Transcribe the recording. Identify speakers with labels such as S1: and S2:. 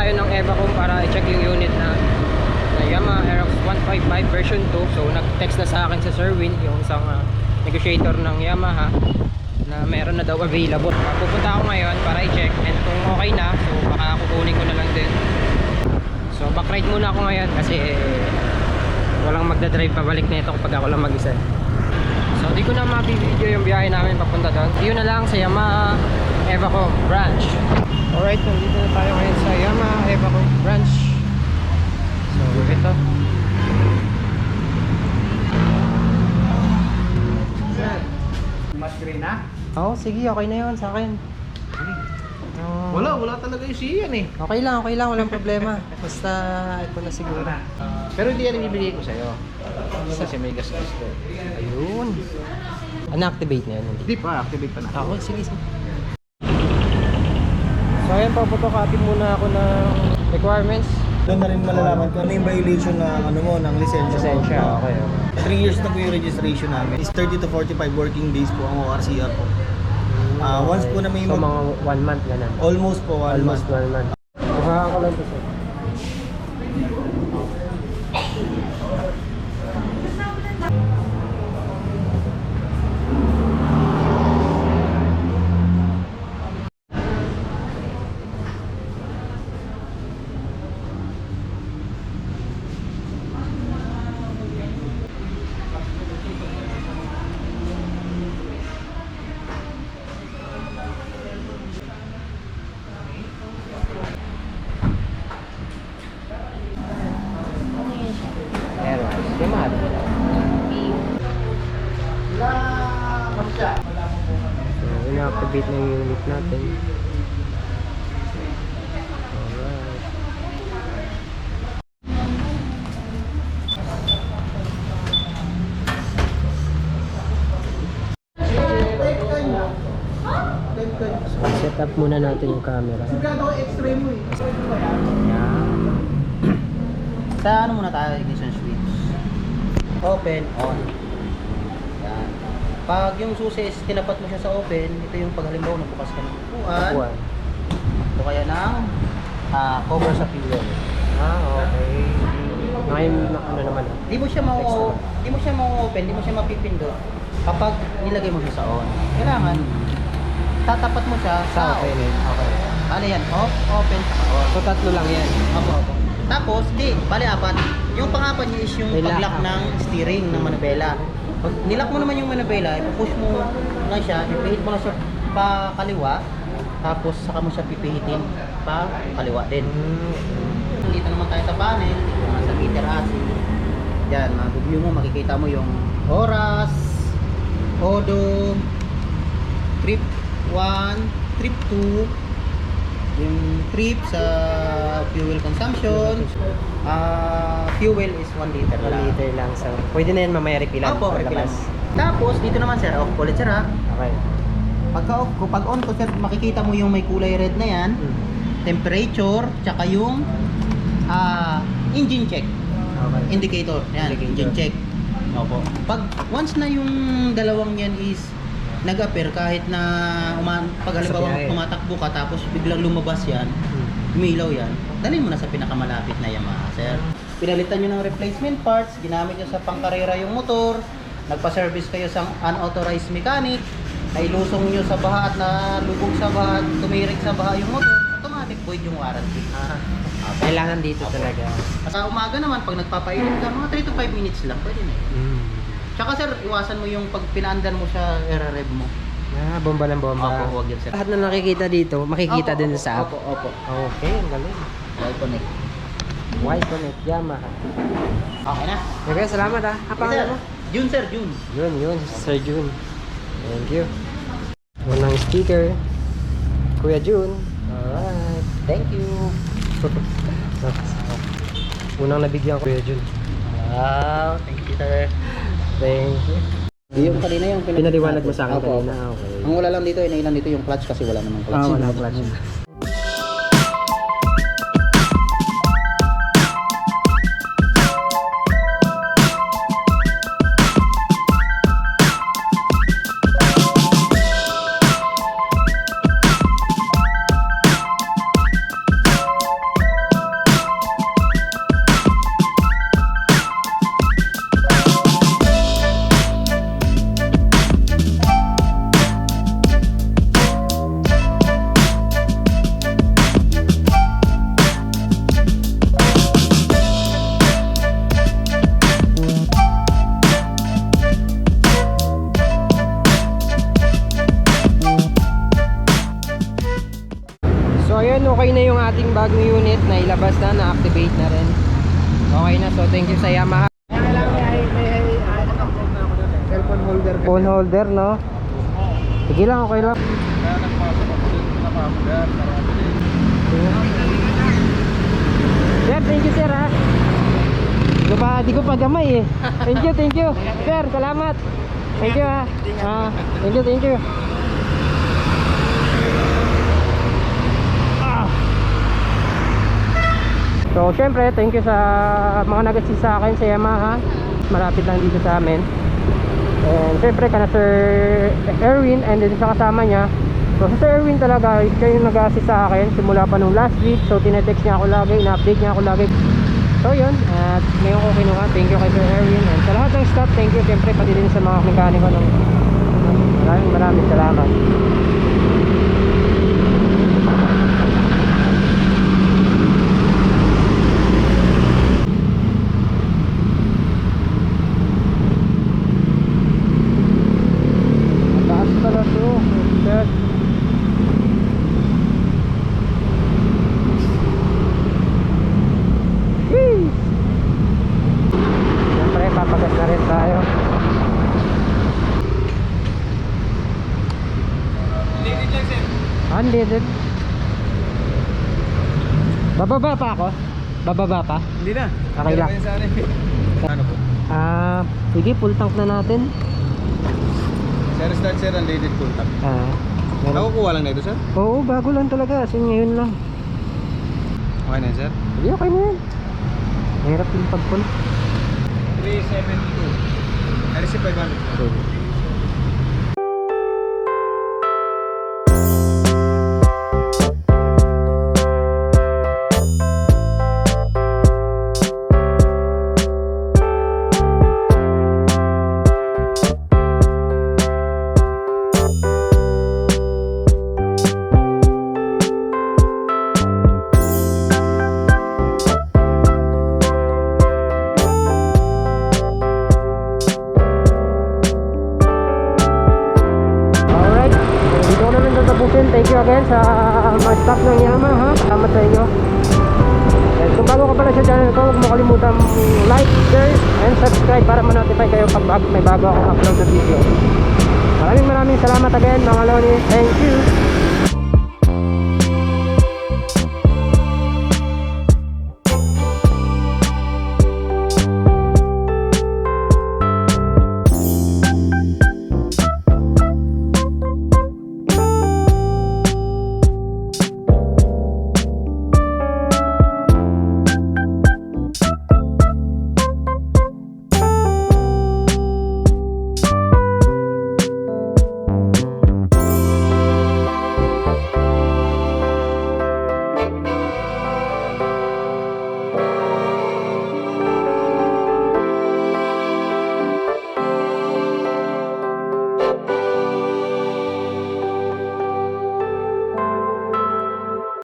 S1: tayo ng Evacom para i-check yung unit na Yamaha Aerox 155 version 2. So nag-text na sa akin sa Sir Win, yung isang negotiator ng Yamaha, na meron na daw available. Pupunta ako ngayon para i-check, and kung okay na, so baka kukunin ko na lang din. So backride muna ako ngayon kasi walang magdadrive pabalik na ito kapag ako lang mag-isa. So di ko na mabibideo yung biyahe namin papunta doon. Yun na lang sa Yamaha Evacom branch. Alright, nandito na tayo ngayon sa Yamaha Evacom branch. So ito.
S2: Mas green na?
S1: Oo, sige, okay na yun sa akin.
S2: Wala talaga yung siyan eh.
S1: Okay lang, walang problema. Basta ito na siguro.
S2: Pero hindi yan ibibigay ko sa'yo. Kasi may gas-gas to.
S1: Ayun. Unactivate na yan.
S2: Hindi pa, activate pa na.
S1: Okay, sige. So ayan, papotocopy muna ako ng requirements.
S3: Doon na rin malalaman kung ano yung violation na ng lisensya.
S1: Lisensya, okay.
S3: 3 years na po yung registration namin. Is 30 to 45 working days po ang ORCR po. Once po na may
S1: So mga 1 month ganun.
S3: almost po 1 month.
S1: Almost 1 month. Kuhaan ko lang ito sir. Aerox. Yamaha. So, ina-activate na yung unit natin. Alright. So, set up muna natin yung camera. Yan.
S3: Sa ano muna tayo, ignition switch. Open, on. Yan. Pag yung susi is tinapat mo siya sa open, ito yung pag halimbawa nabukas ka ng upuan.
S1: Upuan.
S3: Ito kaya ng cover sa fuel.
S1: Okay. Ngayon, ano naman?
S3: Di mo siya ma-open, di mo siya mapipindot kapag nilagay mo siya sa on. Kailangan tatapat mo siya sa
S1: Sa open.
S3: Okay. Ano yan? Off, open, saka on.
S1: So, tatlo lang yan.
S3: Opo. Tapos, bali apat. Yung pangapat niya is yung
S1: May lock.
S3: pag-lock ng steering ng manubela. Pag nilock mo naman yung manubela, ipupush mo na siya, pipihit mo na siya pa kaliwa, tapos saka mo siya pipihitin pa kaliwa din. Dito naman tayo sa panel, dito naman sa meter AC. Yan, mag-review mo, makikita mo yung oras, odo, trip 1, trip 2, yung trip sa fuel consumption. Fuel is 1 liter
S1: 1
S3: lang.
S1: liter lang. So, pwede na yan mamaya refilan.
S3: Opo, refilan. Tapos, dito naman sir, off ulit sir ha.
S1: Okay.
S3: Pagka off ko, pag on ko sir, makikita mo yung may kulay red na yan. Temperature, tsaka yung engine check.
S1: Okay.
S3: Indicator. Yan,
S1: Indicator.
S3: engine check. Opo. Pag once na yung dalawang yan is nag-appear kahit na pag halimbawa
S1: biyahe.
S3: tumatakbo ka tapos biglang lumabas yan, umilaw yan, dalhin mo na sa pinakamalapit na Yamaha, sir. Pinalitan nyo ng replacement parts, ginamit nyo sa pangkarera yung motor, nagpa-service kayo sa unauthorized mechanic, nailusong nyo sa baha at nalubog sa baha at tumirik sa baha yung motor, automatic void yung warranty.
S1: Kailangan dito talaga.
S3: Sa umaga naman, pag nagpapainit ka, mga 3 to 5 minutes lang, pwede na yun. Tsaka sir, iwasan mo yung pag pinaandan mo siya, i-rev mo.
S1: Bomba ng bomba.
S3: Opo, huwag yan sir.
S1: Lahat na nakikita dito, makikita din sa app.
S3: Opo.
S1: Okay, ang galing.
S3: Y-Connect.
S1: Y-Connect, Yamaha.
S3: Okay na.
S1: Okay, salamat ah.
S3: Sir,
S1: Pangalan mo?
S3: June sir, June.
S1: Yun, Sir June. Thank you. Unang sticker, Kuya June. Alright, thank you. Unang nabigyan ko Kuya June.
S3: Wow, thank you sir.
S1: Thank you.
S3: Yung kanina yung
S1: Pinaliwanag mo sa akin
S3: Opo,
S1: kanina.
S3: opo.
S1: Okay.
S3: Ang wala lang dito, inailan dito yung clutch kasi wala namang clutch.
S1: Wala clutch. bagong unit na ilabas na, na-activate na rin. Okay na, so thank you sa Yamaha.
S2: Cellphone holder.
S1: Phone holder, no? Sige lang, okay lang.
S2: Kaya nagpasok ako dun sa Pamugar.
S1: Sir, thank you sir ha. Di ko pa gamay eh. Thank you. Sir, salamat. Thank you ha. Thank you. So, syempre, thank you sa mga nag-assist sa akin sa Yamaha. Malapit lang dito sa amin. And syempre, kana Sir Erwin and then sa kasama niya. So, si Sir Erwin talaga, siya yung nag-assist sa akin simula pa nung last week. So, tinetext niya ako lagi, ina-update niya ako lagi. So, yun. At ngayon ko kinuha. Thank you kay Sir Erwin. And sa lahat ng staff, thank you. Syempre, pati din sa mga mekaniko ng maraming salamat. Siyempre, papagas na rin tayo. Unleaded. Bababa pa ako? Bababa pa?
S2: Hindi na.
S1: Okay lang.
S2: Ano po?
S1: Sige, full tank na natin.
S2: Sir, start sir, unleaded full tank.
S1: Meron.
S2: Nakukuha lang na ito sir?
S1: Oo, bago lang talaga. Kasi ngayon lang.
S2: Okay na sir?
S1: Sige, okay na yan. Mahirap yung pag-full.
S2: 372. RC 500. Thank you again sa mga staff ng Yamaha. Salamat sa inyo. And kung bago ka pala sa channel ko, huwag mo kalimutan like, share, and subscribe para ma-notify kayo pag may bago akong upload na video. Maraming salamat again mga Loni. Thank you.